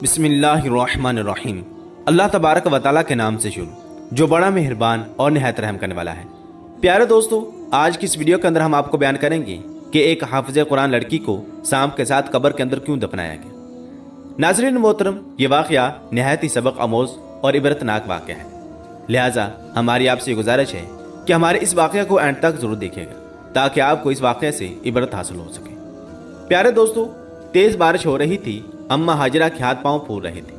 بسم اللہ الرحمن الرحیم۔ اللہ تبارک و تعالیٰ کے نام سے شروع جو بڑا مہربان اور نہایت رحم کرنے والا ہے۔ پیارے دوستو، آج کی اس ویڈیو کے اندر ہم آپ کو بیان کریں گے کہ ایک حافظ قرآن لڑکی کو سانپ کے ساتھ قبر کے اندر کیوں دفنایا گیا۔ ناظرین محترم، یہ واقعہ نہایت ہی سبق آموز اور عبرتناک واقعہ ہے، لہٰذا ہماری آپ سے گزارش ہے کہ ہمارے اس واقعہ کو اینڈ تک ضرور دیکھیے گا تاکہ آپ کو اس واقعے سے عبرت حاصل ہو سکے۔ پیارے دوستو، تیز بارش ہو رہی تھی، اماں ہاجرہ کے ہاتھ پاؤں پھول رہے تھے۔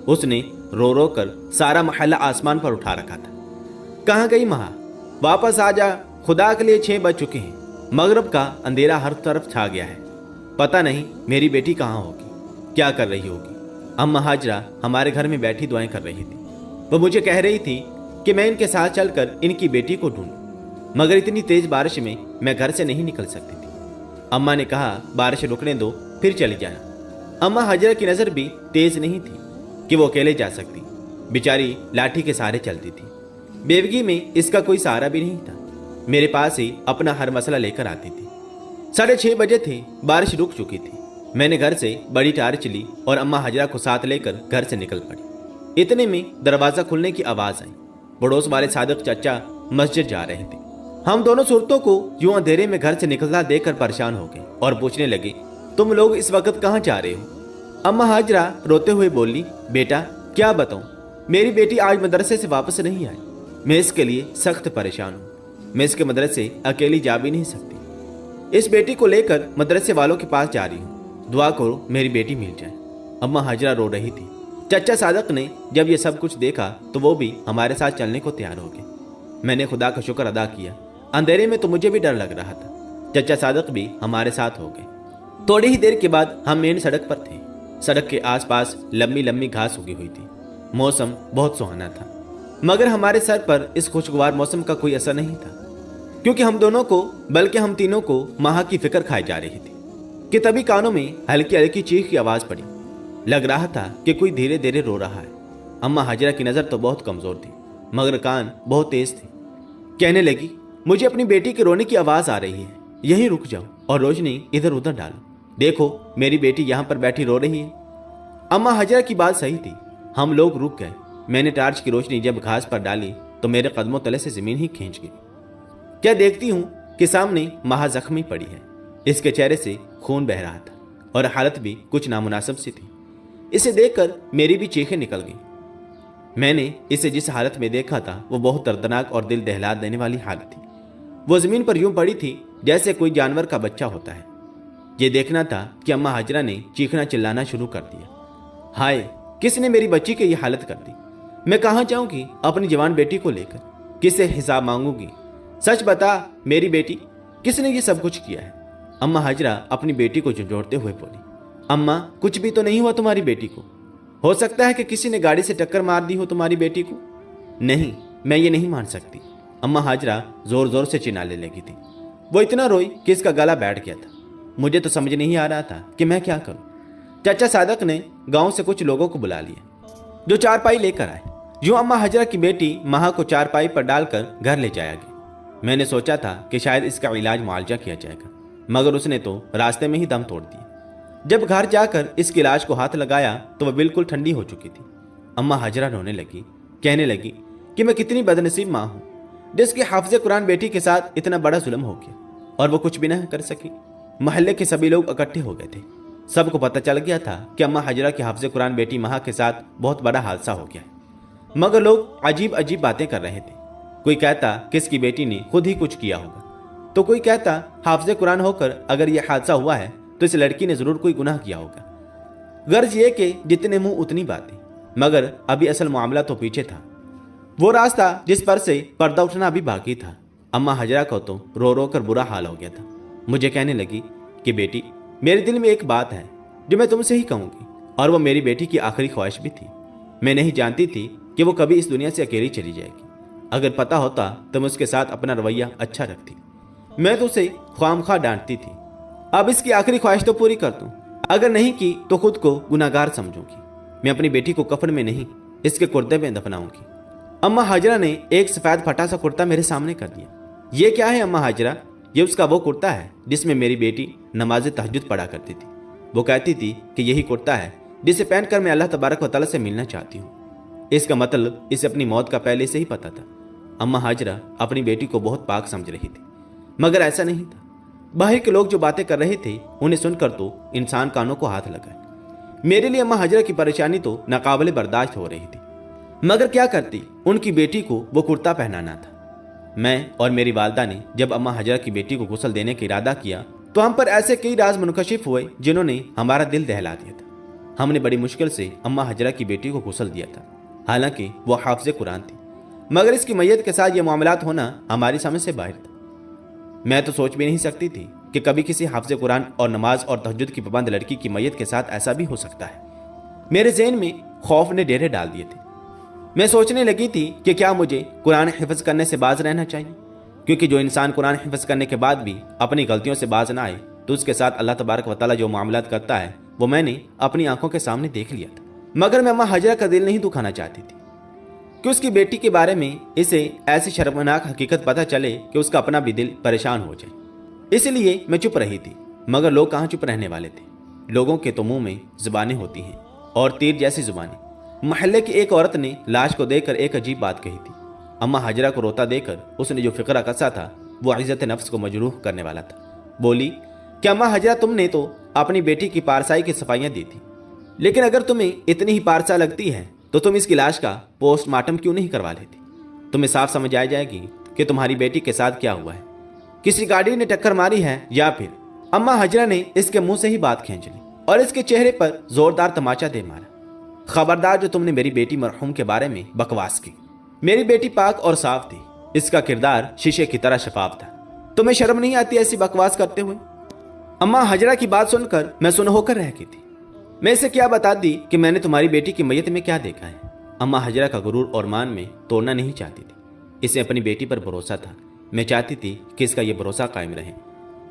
اس نے رو رو کر سارا محلہ آسمان پر اٹھا رکھا تھا۔ کہاں گئی ماں؟ واپس آ جا، خدا کے لیے 6 بج چکے ہیں، مغرب کا اندھیرا ہر طرف چھا گیا ہے، پتہ نہیں میری بیٹی کہاں ہوگی، کیا کر رہی ہوگی۔ اماں ہاجرہ ہمارے گھر میں بیٹھی دعائیں کر رہی تھی۔ وہ مجھے کہہ رہی تھی کہ میں ان کے ساتھ چل کر ان کی بیٹی کو ڈھونڈوں، مگر اتنی تیز بارش میں گھر سے نہیں نکل سکتی تھی۔ اماں نے کہا بارش رکنے دو پھر چلی جانا۔ اماں ہاجرہ کی نظر بھی تیز نہیں تھی کہ وہ اکیلے جا سکتی، بیچاری لاٹھی کے سہارے چلتی تھی۔ بیوگی میں اس کا کوئی سہارا بھی نہیں تھا، میرے پاس ہی اپنا ہر مسئلہ لے کر آتی تھی۔ 6:30 بجے تھے، بارش رک چکی تھی۔ میں نے گھر سے بڑی ٹارچ لی اور اماں ہاجرہ کو ساتھ لے کر گھر سے نکل پڑی۔ اتنے میں دروازہ کھلنے کی آواز آئی۔ پڑوس والے صادق چچا مسجد جا رہے تھے۔ ہم دونوں صورتوں کو یوں اندھیرے میں گھر سے نکلتا دیکھ کر پریشان ہو گئے اور پوچھنے لگے، تم لوگ اس وقت کہاں جا رہے ہو؟ اماں ہاجرہ روتے ہوئے بولی، بیٹا کیا بتاؤں، میری بیٹی آج مدرسے سے واپس نہیں آئی، میں اس کے لیے سخت پریشان ہوں، میں اس کے مدرسے اکیلی جا بھی نہیں سکتی، اس بیٹی کو لے کر مدرسے والوں کے پاس جا رہی ہوں، دعا کرو میری بیٹی مل جائے۔ اماں ہاجرہ رو رہی تھی۔ چچا صادق نے جب یہ سب کچھ دیکھا تو وہ بھی ہمارے ساتھ چلنے کو تیار ہو گئے۔ میں نے خدا کا شکر ادا کیا، اندھیرے میں تو مجھے بھی ڈر لگ رہا تھا۔ چچا صادق بھی ہمارے ساتھ ہو گئے۔ تھوڑی ہی دیر کے بعد ہم مین سڑک پر تھے۔ سڑک کے آس پاس لمبی لمبی گھاس اگی ہوئی تھی، موسم بہت سہانا تھا، مگر ہمارے سر پر اس خوشگوار موسم کا کوئی اثر نہیں تھا، کیونکہ ہم دونوں کو بلکہ ہم تینوں کو ماں کی فکر کھائی جا رہی تھی کہ تبھی کانوں میں ہلکی ہلکی چیخ کی آواز پڑی۔ لگ رہا تھا کہ کوئی دھیرے دھیرے رو رہا ہے۔ اماں ہاجرہ کی نظر تو بہت کمزور تھی مگر کان بہت تیز تھے۔ کہنے لگی، مجھے اپنی بیٹی کے رونے کی آواز آ رہی ہے، یہیں رک جاؤ اور روشنی ادھر ادھر ڈالو، دیکھو میری بیٹی یہاں پر بیٹھی رو رہی ہے۔ اماں ہاجرہ کی بات صحیح تھی، ہم لوگ رک گئے۔ میں نے ٹارچ کی روشنی جب گھاس پر ڈالی تو میرے قدموں تلے سے زمین ہی کھینچ گئی۔ کیا دیکھتی ہوں کہ سامنے ماں زخمی پڑی ہے، اس کے چہرے سے خون بہہ رہا تھا اور حالت بھی کچھ نامناسب سی تھی۔ اسے دیکھ کر میری بھی چیخیں نکل گئیں۔ میں نے اسے جس حالت میں دیکھا تھا وہ بہت دردناک اور دل دہلا دینے والی حالت تھی۔ وہ زمین پر یوں پڑی تھی جیسے کوئی جانور کا بچہ ہوتا ہے۔ یہ دیکھنا تھا کہ اماں ہاجرہ نے چیخنا چلانا شروع کر دیا، ہائے کس نے میری بچی کی یہ حالت کر دی، میں کہاں جاؤں گی اپنی جوان بیٹی کو لے کر، کس سے حساب مانگوں گی، سچ بتا میری بیٹی، کس نے یہ سب کچھ کیا ہے؟ اماں ہاجرہ اپنی بیٹی کو جھنجھوڑتے ہوئے بولی، اماں کچھ بھی تو نہیں ہوا تمہاری بیٹی کو، ہو سکتا ہے کہ کسی نے گاڑی سے ٹکر مار دی ہو تمہاری بیٹی کو۔ نہیں، میں یہ نہیں مان سکتی۔ اماں ہاجرہ زور زور سے چنانے لگی تھی۔ وہ اتنا روئی کہ اس کا گلا بیٹھ گیا تھا۔ مجھے تو سمجھ نہیں آ رہا تھا کہ میں کیا کروں۔ چچا صادق نے گاؤں سے کچھ لوگوں کو بلا لیا جو چارپائی لے کر آئے۔ یوں اماں ہاجرہ کی بیٹی مہا کو چارپائی پر ڈال کر گھر لے جایا گیا۔ میں نے سوچا تھا کہ شاید اس کا علاج معالجہ کیا جائے گا، مگر اس نے تو راستے میں ہی دم توڑ دیا۔ جب گھر جا کر اس کے علاج کو ہاتھ لگایا تو وہ بالکل ٹھنڈی ہو چکی تھی۔ اماں ہاجرہ رونے لگی، کہنے لگی کہ میں کتنی بدنصیب ماں ہوں جس کی حافظ قرآن بیٹی کے ساتھ اتنا بڑا ظلم ہو گیا اور وہ کچھ بھی نہ کر سکی۔ محلے کے سبھی لوگ اکٹھے ہو گئے تھے۔ سب کو پتہ چل گیا تھا کہ اماں ہاجرہ کی حافظ قرآن بیٹی مہا کے ساتھ بہت بڑا حادثہ ہو گیا ہے، مگر لوگ عجیب عجیب باتیں کر رہے تھے۔ کوئی کہتا کہ اس کی بیٹی نے خود ہی کچھ کیا ہوگا، تو کوئی کہتا حافظ قرآن ہو کر اگر یہ حادثہ ہوا ہے تو اس لڑکی نے ضرور کوئی گناہ کیا ہوگا۔ غرض یہ کہ جتنے منہ اتنی باتیں، مگر ابھی اصل معاملہ تو پیچھے تھا، وہ راستہ جس پر سے پردہ اٹھنا ابھی باقی تھا۔ اماں ہاجرہ کو تو رو رو کر برا حال ہو گیا تھا۔ مجھے کہنے لگی کہ بیٹی، میرے دل میں ایک بات ہے جو میں تم سے ہی کہوں گی، اور وہ میری بیٹی کی آخری خواہش بھی تھی۔ میں نہیں جانتی تھی کہ وہ کبھی اس دنیا سے اکیلی چلی جائے گی، اگر پتہ ہوتا تو میں اس کے ساتھ اپنا رویہ اچھا رکھتی، میں تو اسے خواہ ڈانٹتی تھی۔ اب اس کی آخری خواہش تو پوری کر دوں، اگر نہیں کی تو خود کو گناہگار سمجھوں گی۔ میں اپنی بیٹی کو کفن میں نہیں، اس کے کردے میں دفناؤں گی۔ اماں ہاجرہ نے ایک سفید پھٹا سا کرتا میرے سامنے کر دیا۔ یہ کیا ہے اماں ہاجرہ؟ یہ اس کا وہ کرتا ہے جس میں میری بیٹی نماز تہجد پڑھا کرتی تھی۔ وہ کہتی تھی کہ یہی کرتا ہے जिसे पहनकर मैं अल्लाह तबारक व तआला से मिलना चाहती हूँ। इसका मतलब इसे अपनी मौत का पहले से ही पता था। अम्मा हाजरा अपनी बेटी को बहुत पाक समझ रही थी, मगर ऐसा नहीं था। बाहर के लोग जो बातें कर रहे थे उन्हें सुनकर तो इंसान कानों को हाथ लगाए। मेरे लिए अम्मा हाजरा की परेशानी तो नाकाबिले बर्दाश्त हो रही थी, मगर क्या करती, उनकी बेटी को वो कुर्ता पहनाना था। मैं और मेरी वालदा ने जब अम्मा हाजरा की बेटी को गुस्ल देने का इरादा किया तो हम पर ऐसे कई राज मुनकशिफ हुए जिन्होंने हमारा दिल दहला दिया था। हमने बड़ी मुश्किल से अम्मा हाजरा की बेटी को गुस्ल दिया था, हालांकि वो हाफिज़े कुरान थी, मगर इसकी मैयत के साथ ये मामलात होना हमारी समझ से बाहर था। मैं तो सोच भी नहीं सकती थी कि कभी किसी हाफिज़े कुरान और नमाज और तहज्जुद की पाबंद लड़की की मैयत के साथ ऐसा भी हो सकता है। मेरे ज़हन में खौफ ने डेरे डाल दिए थे। मैं सोचने लगी थी कि क्या मुझे कुरान हिफ्ज़ करने से बाज रहना चाहिए, क्योंकि जो इंसान कुरान हिफ्ज़ करने के बाद भी अपनी गलतियों से बाज ना आए तो उसके साथ अल्लाह तबारक व तआला जो मामलात करता है वो मैंने अपनी आंखों के सामने देख लिया था। मगर मैं अम्मा हाजरा का दिल नहीं दुखाना चाहती थी कि उसकी बेटी के बारे में इसे ऐसी शर्मनाक हकीकत पता चले कि उसका अपना भी दिल परेशान हो जाए। इसलिए मैं चुप रही थी, मगर लोग कहाँ चुप रहने वाले थे। लोगों के तो मुंह में जुबानें होती हैं और तीर जैसी जुबानें। महल्ले की एक औरत ने लाश को देखकर एक अजीब बात कही थी। अम्मा हाजरा को रोता देखकर उसने जो फिक्रा कसा था वो इज्जत नफ्स को मजरूह करने वाला था। बोली कि अम्मा हाजरा, तुमने तो अपनी बेटी की पारसाई की सफाइयाँ दी थी, लेकिन अगर तुम्हें इतनी ही पारसा लगती है तो तुम इसकी लाश का पोस्टमार्टम क्यों नहीं करवा लेती? तुम्हें साफ समझ आ जाएगी कि तुम्हारी बेटी के साथ क्या हुआ है। किसी गाड़ी ने टक्कर मारी है या फिर। अम्मा हाजरा ने इसके मुंह से ही बात खींच ली और इसके चेहरे पर जोरदार तमाचा दे मारा। खबरदार जो तुमने मेरी बेटी मरहूम के बारे में बकवास की। मेरी बेटी पाक और साफ थी, इसका किरदार शीशे की तरह शफाफ था। तुम्हें शर्म नहीं आती ऐसी बकवास करते हुए? अम्मा हाजरा की बात सुनकर मैं सुन होकर रह गई थी। मैं इसे क्या बता दी कि मैंने तुम्हारी बेटी की मैयत में क्या देखा है। अम्मा हाजरा का गुरूर और मान में तोड़ना नहीं चाहती थी। इसे अपनी बेटी पर भरोसा था। मैं चाहती थी कि इसका यह भरोसा कायम रहे।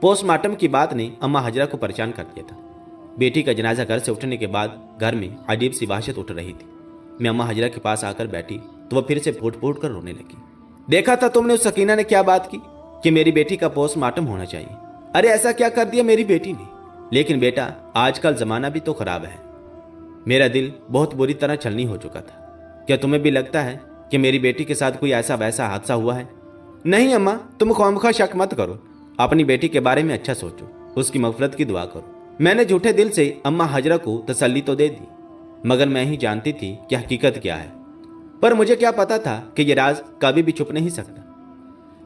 पोस्टमार्टम की बात ने अम्मा हाजरा को परेशान कर दिया था। बेटी का जनाजा घर से उठने के बाद घर में अजीब सी वहशत उठ रही थी। मैं अम्मा हाजरा के पास आकर बैठी तो वह फिर से फूट फूट कर रोने लगी। देखा था तुमने उस सकीना ने क्या बात की कि मेरी बेटी का पोस्टमार्टम होना चाहिए। अरे ऐसा क्या कर दिया मेरी बेटी ने? लेकिन बेटा, आजकल जमाना भी तो खराब है। मेरा दिल बहुत बुरी तरह छलनी हो चुका था। क्या तुम्हें भी लगता है कि मेरी बेटी के साथ कोई ऐसा वैसा हादसा हुआ है? नहीं अम्मा, तुम खामखा शक मत करो। अपनी बेटी के बारे में अच्छा सोचो, उसकी मगफरत की दुआ करो। मैंने झूठे दिल से अम्मा हाजरा को तसल्ली तो दे दी, मगर मैं ही जानती थी कि हकीकत क्या है। पर मुझे क्या पता था कि यह राज कभी भी छुप नहीं सकता,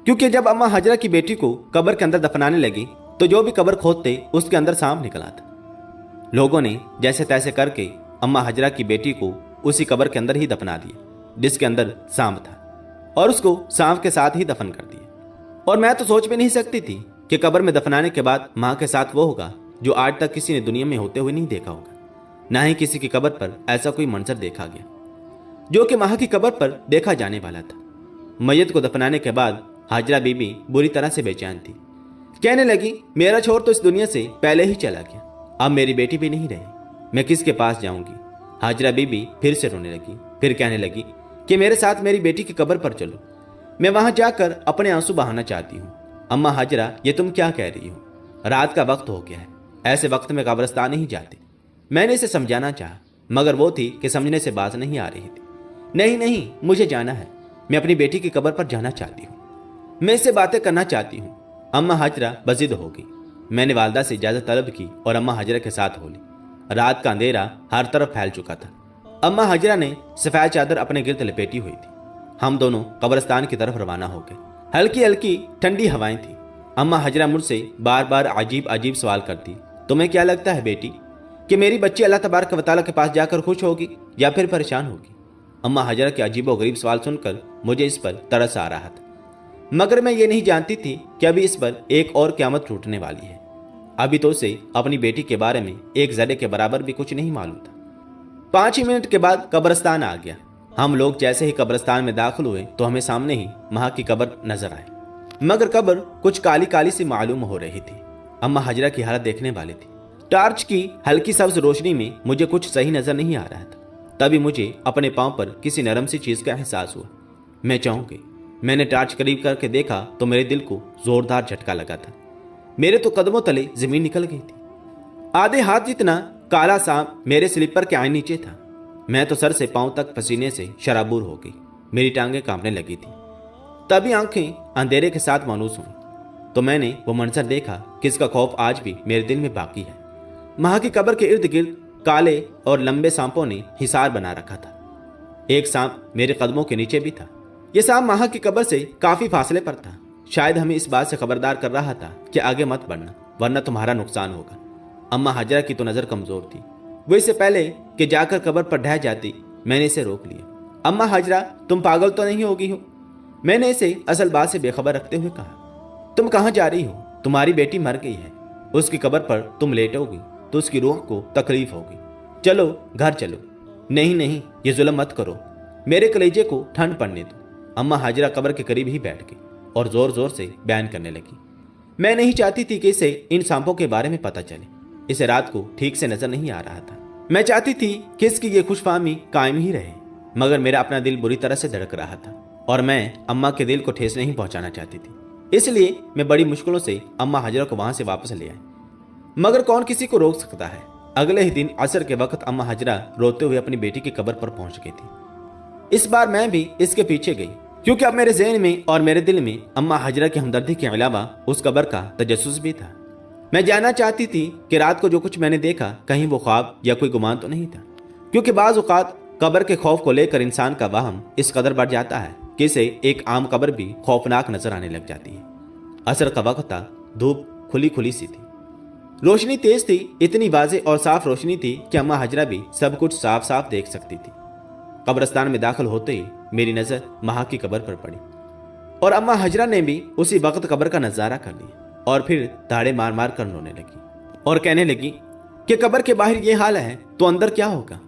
क्योंकि जब अम्मा हाजरा की बेटी को कब्र के अंदर दफनाने लगी तो जो भी कब्र खोदते उसके अंदर सांप निकला था। लोगों ने जैसे तैसे करके अम्मा हाजरा की बेटी को उसी कब्र के अंदर ही दफना दिया जिसके अंदर सांप था, और उसको सांप के साथ ही दफन कर दिया। और मैं तो सोच भी नहीं सकती थी कि कब्र में दफनाने के बाद माँ के साथ वो होगा जो आज तक किसी ने दुनिया में होते हुए नहीं देखा होगा। ना ही किसी की कब्र पर ऐसा कोई मंजर देखा गया जो कि माँ की कब्र पर देखा जाने वाला था। मैयत को दफनाने के बाद हाजरा बीबी बुरी तरह से बेचैन थी। कहने लगी, मेरा छोर तो इस दुनिया से पहले ही चला गया, अब मेरी बेटी भी नहीं रही, मैं किसके पास जाऊंगी? हाजरा बीबी फिर से रोने लगी। फिर कहने लगी कि मेरे साथ मेरी बेटी की कब्र पर चलो, मैं वहां जाकर अपने आंसू बहाना चाहती हूँ। अम्मा हाजरा, ये तुम क्या कह रही हो? रात का वक्त हो गया है, ऐसे वक्त में कब्रिस्तान नहीं जाते। मैंने इसे समझाना चाहा, मगर वो थी कि समझने से बात नहीं आ रही थी। नहीं नहीं, मुझे जाना है, मैं अपनी बेटी की कब्र पर जाना चाहती हूँ, मैं इससे बातें करना चाहती हूँ। अम्मा हाजरा बजिद हो गई। मैंने वालदा से इजाजत तलब की और अम्मा हाजरा के साथ हो ली। रात का अंधेरा हर तरफ फैल चुका था। अम्मा हाजरा ने सफेद चादर अपने गिर्द लपेटी हुई थी। हम दोनों कब्रिस्तान की तरफ रवाना हो गए। हल्की हल्की ठंडी हवाएं थी। अम्मा हाजरा मुझसे बार बार अजीब अजीब सवाल करती, तुम्हें क्या लगता है बेटी कि मेरी बच्ची अल्लाह तबारक व तआला के पास जाकर खुश होगी या फिर परेशान होगी? अम्मा हाजरा के अजीब व गरीब सवाल सुनकर मुझे इस पर तरस आ रहा था, मगर मैं ये नहीं जानती थी कि अभी इस पर एक और क़यामत टूटने वाली है। अभी तो उसे अपनी बेटी के बारे में एक ज़रे के बराबर भी कुछ नहीं मालूम था। 5 ही मिनट के बाद कब्रिस्तान आ गया। हम लोग जैसे ही कब्रिस्तान में दाखिल हुए तो हमें सामने ही माँ की कब्र नजर आई, मगर कब्र कुछ काली काली सी मालूम हो रही थी। अम्मा हाजरा की हालत देखने वाली थी। टार्च की हल्की सब्ज रोशनी में मुझे कुछ सही नजर नहीं आ रहा था। तभी मुझे अपने पांव पर किसी नरम सी चीज का एहसास हुआ। मैं चौंक गई। मैंने टार्च करीब करके देखा तो मेरे दिल को जोरदार झटका लगा था। मेरे तो कदमों तले जमीन निकल गई थी। आधे हाथ जितना काला सांप मेरे स्लीपर के आए नीचे था। मैं तो सर से पांव तक पसीने से शराबूर हो गई। मेरी टांगें कांपने लगी थी। तभी आंखें अंधेरे के साथ मायूस हुई तो मैंने वो मंजर देखा कि इसका खौफ आज भी मेरे दिल में बाकी है। मां की कब्र के इर्द गिर्द काले और लंबे सांपों ने हिसार बना रखा था। एक सांप मेरे कदमों के नीचे भी था। यह सांप मां की कब्र से काफी फासले पर था। शायद हमें इस बात से खबरदार कर रहा था कि आगे मत बढ़ना, वरना तुम्हारा नुकसान होगा। अम्मा हाजरा की तो नजर कमजोर थी। वो इससे पहले कि जाकर कब्र पर ढह जाती, मैंने इसे रोक लिया। अम्मा हाजरा, तुम पागल तो नहीं होगी हो? मैंने इसे असल बात से बेखबर रखते हुए कहा। तुम कहाँ जा रही हो? तुम्हारी बेटी मर गई है। उसकी कब्र पर तुम लेटोगी तो उसकी रूह को तकलीफ होगी। चलो घर चलो। नहीं नहीं, ये जुल्म मत करो, मेरे कलेजे को ठंड पड़ने दो। अम्मा हाजरा कब्र के करीब ही बैठ गई और जोर जोर से बयान करने लगी। मैं नहीं चाहती थी कि इसे इन सांपों के बारे में पता चले। इसे रात को ठीक से नजर नहीं आ रहा था। मैं चाहती थी कि इसकी ये खुशफहमी कायम ही रहे, मगर मेरा अपना दिल बुरी तरह से धड़क रहा था और मैं अम्मा के दिल को ठेस नहीं पहुंचाना चाहती थी। इसलिए मैं बड़ी मुश्किलों से अम्मा हाजरा को वहां से वापस ले आई, मगर कौन किसी को रोक सकता है। अगले ही दिन असर के वक्त अम्मा हाजरा रोते हुए अपनी बेटी की कब्र पर पहुंच गई थी। इस बार मैं भी इसके पीछे गई, क्योंकि अब मेरे ज़हन में और मेरे दिल में अम्मा हाजरा की हमदर्दी के अलावा उस कब्र का तजस्सुस भी था। मैं जानना चाहती थी कि रात को जो कुछ मैंने देखा कहीं वो ख्वाब या कोई गुमान तो नहीं था, क्योंकि बाज़ औक़ात कब्र के खौफ को लेकर इंसान का वाहम इस कदर बढ़ जाता है कि इसे एक आम कब्र भी खौफनाक नजर आने लग जाती है। असर का वक्त था। धूप खुली खुली सी थी, रोशनी तेज थी। इतनी वाज़े और साफ रोशनी थी कि अम्मा हाजरा भी सब कुछ साफ साफ देख सकती थी। कब्रिस्तान में दाखिल होते ही मेरी नजर मां की कब्र पर पड़ी और अम्मा हाजरा ने भी उसी वक्त कब्र का नजारा कर लिया और फिर ताड़े मार मार कर रोने लगी और कहने लगी कि कब्र के बाहर ये हाल है तो अंदर क्या होगा।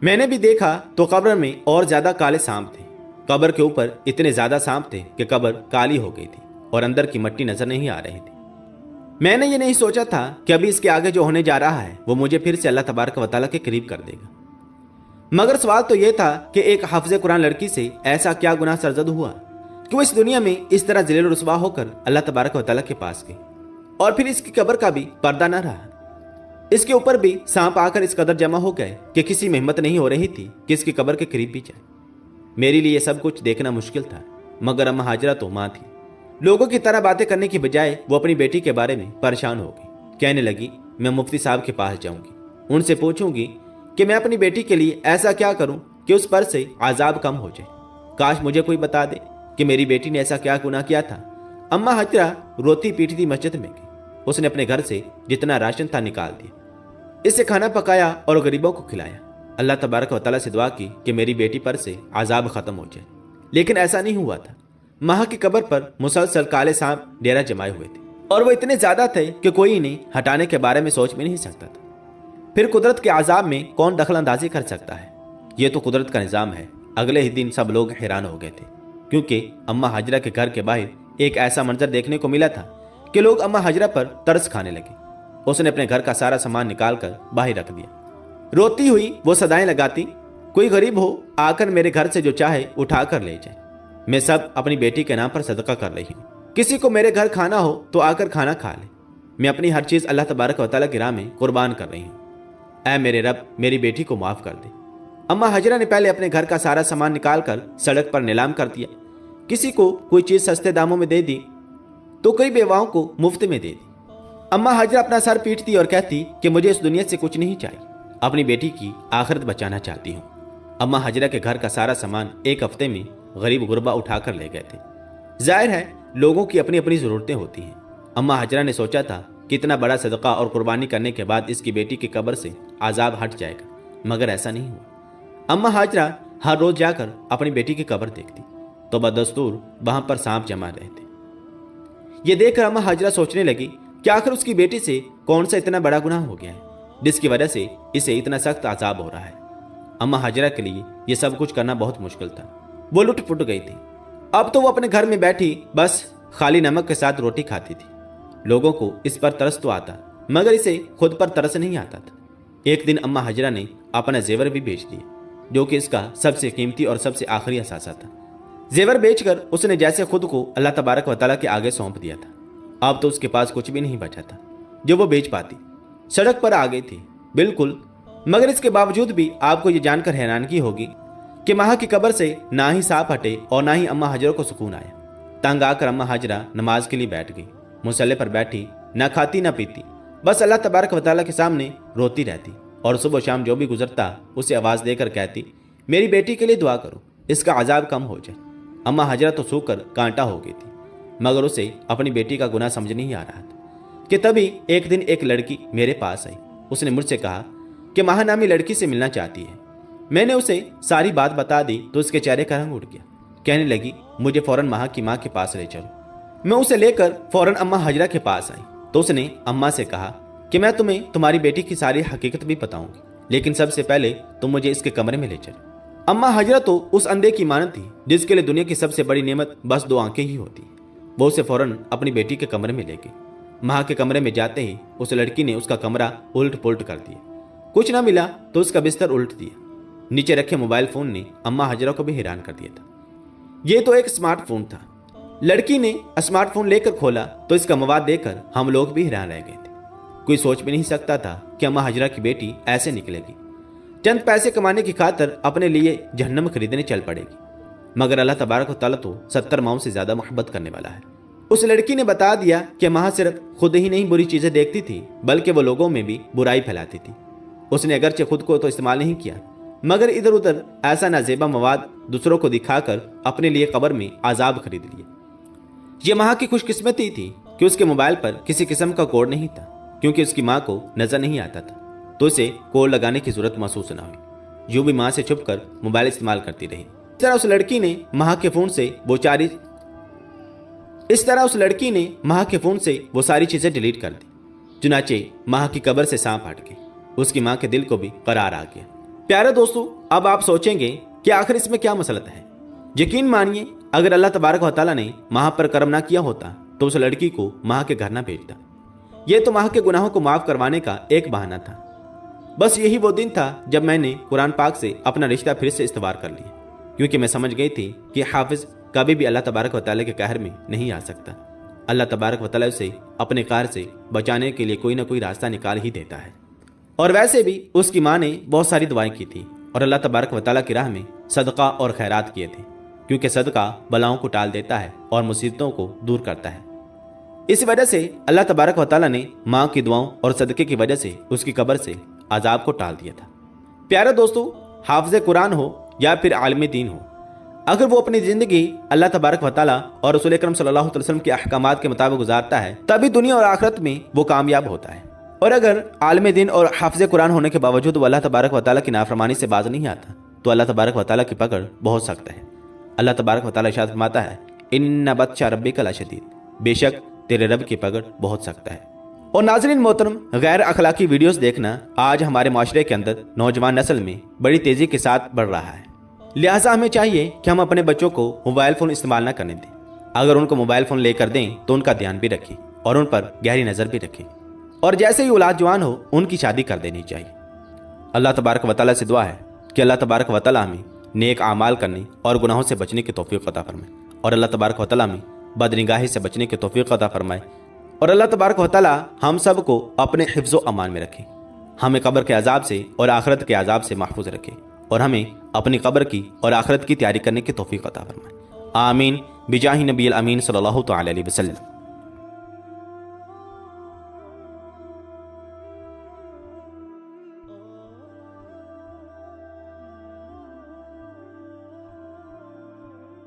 मैंने भी देखा तो कब्र में और ज्यादा काले सांप थे। कब्र के ऊपर इतने ज्यादा सांप थे कि कब्र काली हो गई थी और अंदर की मिट्टी नजर नहीं आ रही थी। मैंने ये नहीं सोचा था कि अभी इसके आगे जो होने जा रहा है वो मुझे फिर से अल्लाह तबारक व तआला के करीब कर देगा। मगर सवाल तो यह था कि एक हाफिज़े कुरान लड़की से ऐसा क्या गुनाह सरजद हुआ कि वो इस दुनिया में इस तरह ज़लील रुस्वा होकर अल्लाह तबारक व तआला के पास गई और फिर इसकी कब्र का भी पर्दा न रहा। इसके ऊपर भी सांप आकर इस कदर जमा हो गए कि किसी में हिम्मत नहीं हो रही थी कि इसकी कब्र के करीब भी जाए। मेरे लिए सब कुछ देखना मुश्किल था, मगर अम्मा हाजरा तो माँ थी। लोगों की तरह बातें करने की बजाय वो अपनी बेटी के बारे में परेशान हो गई। कहने लगी, मैं मुफ्ती साहब के पास जाऊंगी, उनसे पूछूंगी कि मैं अपनी बेटी के लिए ऐसा क्या करूं कि उस पर से आजाब कम हो जाए। काश मुझे कोई बता दे कि मेरी बेटी ने ऐसा क्या गुनाह किया था। अम्मा हाजरा रोती पीटती मस्जिद में गई। उसने अपने घर से जितना राशन था निकाल दिया, इससे खाना पकाया और गरीबों को खिलाया। अल्लाह तबारक व तआला से दुआ की कि मेरी बेटी पर से आजाब खत्म हो जाए, लेकिन ऐसा नहीं हुआ था। मां की कब्र पर मुसलसल काले सांप डेरा जमाए हुए थे और वो इतने ज्यादा थे कि कोई इन्हें हटाने के बारे में सोच भी नहीं सकता था। फिर कुदरत के आजाब में कौन दखल अंदाजी कर सकता है? ये तो कुदरत का निजाम है। अगले ही दिन सब लोग हैरान हो गए थे, क्योंकि अम्मा हाजरा के घर के बाहर एक ऐसा मंजर देखने को मिला था कि लोग अम्मा हाजरा पर तरस खाने लगे। उसने अपने घर का सारा सामान निकाल कर बाहर रख दिया। रोती हुई वो सदाएं लगाती, कोई गरीब हो आकर मेरे घर से जो चाहे उठा कर ले जाए। मैं सब अपनी बेटी के नाम पर सदका कर रही हूँ। किसी को मेरे घर खाना हो तो आकर खाना खा ले। मैं अपनी हर चीज अल्लाह तबारक व तआला की राह में कुर्बान कर रही हूँ। ऐ मेरे रब, मेरी बेटी को माफ कर दे। अम्मा हाजरा ने पहले अपने घर का सारा सामान निकाल कर सड़क पर नीलाम कर दिया। किसी को कोई चीज सस्ते दामों में दे दी तो कई बेवाओं को मुफ्त में दे दी। अम्मा हाजरा अपना सर पीटती और कहती कि मुझे इस दुनिया से कुछ नहीं चाहिए, अपनी बेटी की आखिरत बचाना चाहती हूँ। अम्मा हाजरा के घर का सारा सामान एक हफ्ते में गरीब गुरबा उठाकर ले गए थे। जाहिर है लोगों की अपनी अपनी जरूरतें होती हैं। अम्मा हाजरा ने सोचा था कि इतना बड़ा सदका और कुर्बानी करने के बाद इसकी बेटी की कब्र से आजाब हट जाएगा, मगर ऐसा नहीं हुआ। अम्मा हाजरा हर रोज जाकर अपनी बेटी की कब्र देखती तो बदस्तूर वहां पर सांप जमा रहे थे। ये देखकर अम्मा हाजरा सोचने लगी कि आखिर उसकी बेटी से कौन सा इतना बड़ा गुनाह हो गया है जिसकी वजह से इसे इतना सख्त आजाब हो रहा है। अम्मा हाजरा के लिए यह सब कुछ करना बहुत मुश्किल था। वो लुट पुट गई थी। अब तो वो अपने घर में बैठी बस खाली नमक के साथ रोटी खाती थी। लोगों को इस पर तरस तो आता, मगर इसे खुद पर तरस नहीं आता था। एक दिन अम्मा हाजरा ने अपना जेवर भी बेच दिया, जो कि इसका सबसे कीमती और सबसे आखिरी असासा था। जेवर बेचकर उसने जैसे खुद को अल्लाह तबारक व तआला के आगे सौंप दिया था। अब तो उसके पास कुछ भी नहीं बचा था जो वो बेच पाती। सड़क पर आ गई थी। بالکل، مگر اس کے باوجود بھی آپ کو یہ جان کر حیرانگی ہوگی کہ ماں کی قبر سے نہ ہی سانپ ہٹے اور نہ ہی اماں ہاجرہ کو سکون آیا۔ تنگ آ کر اماں ہاجرہ نماز کے لیے بیٹھ گئی، مصلی پر بیٹھی، نہ کھاتی نہ پیتی، بس اللہ تبارک و تعالیٰ کے سامنے روتی رہتی، اور صبح و شام جو بھی گزرتا اسے آواز دے کر کہتی، میری بیٹی کے لیے دعا کرو، اس کا عذاب کم ہو جائے۔ اماں ہاجرہ تو سو کر کانٹا ہو گئی تھی، مگر اسے اپنی بیٹی کا گناہ سمجھ نہیں آ رہا تھا کہ تبھی ایک دن ایک لڑکی میرے پاس آئی۔ اس نے مجھ سے کہا کہ ماہ نامی لڑکی سے ملنا چاہتی ہے۔ میں نے اسے ساری بات بتا دی تو اس کے چہرے کا رنگ اڑ گیا، کہنے لگی مجھے فوراً ماہ کی ماں کے پاس لے چلو۔ میں اسے لے کر فوراً اماں ہاجرہ کے پاس آئی تو اس نے اماں سے کہا کہ میں تمہیں تمہاری بیٹی کی ساری حقیقت بھی بتاؤں گی، لیکن سب سے پہلے تم مجھے اس کے کمرے میں لے چلو۔ اماں ہاجرہ تو اس اندھے کی مانند تھی جس کے لیے دنیا کی سب سے بڑی نعمت بس 2 آنکھیں ہی ہوتی۔ وہ اسے فوراً اپنی بیٹی کے کمرے میں لے گئی۔ ماں کے کمرے میں جاتے ہی اس لڑکی نے اس کا کمرہ الٹ پلٹ کر دیا، کچھ نہ ملا تو اس کا بستر الٹ دیا۔ نیچے رکھے موبائل فون نے اماں ہاجرہ کو بھی حیران کر دیا تھا۔ یہ تو ایک اسمارٹ فون تھا۔ لڑکی نے اسمارٹ فون لے کر کھولا تو اس کا مواد دیکھ کر ہم لوگ بھی حیران رہ گئے تھے۔ کوئی سوچ بھی نہیں سکتا تھا کہ اماں ہاجرہ کی بیٹی ایسے نکلے گی، چند پیسے کمانے کی خاطر اپنے لیے جہنم خریدنے چل پڑے گی، مگر اللہ تبارک و تعالیٰ تو 70 ماؤں سے زیادہ محبت کرنے والا ہے۔ اس لڑکی نے بتا دیا کہ ماں صرف خود ہی نہیں بری چیزیں دیکھتی تھی بلکہ وہ لوگوں میں بھی برائی پھیلاتی تھی۔ اس نے اگرچہ خود کو تو استعمال نہیں کیا، مگر ادھر ادھر ایسا نازیبا مواد دوسروں کو دکھا کر اپنے لیے قبر میں عذاب خرید لیے۔ یہ ماں کی خوش قسمتی تھی کہ اس کے موبائل پر کسی قسم کا کوڈ نہیں تھا، کیونکہ اس کی ماں کو نظر نہیں آتا تھا تو اسے کوڈ لگانے کی ضرورت محسوس نہ ہوئی۔ یوں بھی ماں سے چھپ کر موبائل استعمال کرتی رہی۔ اس طرح اس لڑکی نے ماں کے فون سے وہ ساری چیزیں ڈیلیٹ کر دی۔ چنانچہ ماں کی قبر سے سانپ ہٹ گئی، اس کی ماں کے دل کو بھی قرار آ گیا۔ پیارے دوستو، اب آپ سوچیں گے کہ آخر اس میں کیا مسئلہ ہے؟ یقین مانیے، اگر اللہ تبارک و تعالیٰ نے ماں پر کرم نہ کیا ہوتا تو اس لڑکی کو ماں کے گھر نہ بھیجتا۔ یہ تو ماں کے گناہوں کو معاف کروانے کا ایک بہانہ تھا۔ بس یہی وہ دن تھا جب میں نے قرآن پاک سے اپنا رشتہ پھر سے استوار کر لیا، کیونکہ میں سمجھ گئی تھی کہ حافظ کبھی بھی اللہ تبارک و تعالیٰ کے قہر میں نہیں آ سکتا۔ اللہ تبارک و تعالیٰ اسے اپنے قہر سے بچانے کے لیے کوئی نہ کوئی راستہ نکال ہی دیتا ہے۔ اور ویسے بھی اس کی ماں نے بہت ساری دعائیں کی تھی اور اللہ تبارک و تعالیٰ کی راہ میں صدقہ اور خیرات کیے تھے، کیونکہ صدقہ بلاؤں کو ٹال دیتا ہے اور مصیبتوں کو دور کرتا ہے۔ اس وجہ سے اللہ تبارک و تعالیٰ نے ماں کی دعاؤں اور صدقے کی وجہ سے اس کی قبر سے عذاب کو ٹال دیا تھا۔ پیارے دوستو، حافظ قرآن ہو یا پھر عالم دین ہو، اگر وہ اپنی زندگی اللہ تبارک و تعالیٰ اور رسول اکرم صلی اللہ علیہ وسلم کے احکامات کے مطابق گزارتا ہے تبھی دنیا اور آخرت میں وہ کامیاب ہوتا ہے۔ اور اگر عالم دین اور حافظ قرآن ہونے کے باوجود وہ اللہ تبارک و تعالیٰ کی نافرمانی سے باز نہیں آتا تو اللہ تبارک و تعالیٰ کی پکڑ بہت سخت ہے۔ اللہ تبارک و تعالیٰ ارشاد فرماتا ہے، ان بطش ربک لشدید، بے شک تیرے رب کی پکڑ بہت سخت ہے۔ اور ناظرین محترم، غیر اخلاقی ویڈیوز دیکھنا آج ہمارے معاشرے کے اندر نوجوان نسل میں بڑی تیزی کے ساتھ بڑھ رہا ہے، لہٰذا ہمیں چاہیے کہ ہم اپنے بچوں کو موبائل فون استعمال نہ کرنے دیں۔ اگر ان کو موبائل فون لے کر دیں تو ان کا دھیان بھی رکھیں اور ان پر گہری نظر بھی رکھیں، اور جیسے ہی اولاد جوان ہو ان کی شادی کر دینی چاہیے۔ اللہ تبارک و تعالیٰ سے دعا ہے کہ اللہ تبارک و تعالیٰ ہمیں نیک اعمال کرنے اور گناہوں سے بچنے کی توفیق عطا فرمائے، اور اللہ تبارک و تعالیٰ ہمیں بدنگاہی سے بچنے کی توفیق عطا فرمائے، اور اللہ تبارک و تعالیٰ ہم سب کو اپنے حفظ و امان میں رکھے، ہمیں قبر کے عذاب سے اور آخرت کے عذاب سے محفوظ رکھے، اور ہمیں اپنی قبر کی اور آخرت کی تیاری کرنے کی توفیق عطا فرمائے۔ آمین بجاہ نبی الامین صلی اللہ تعالی علیہ وسلم۔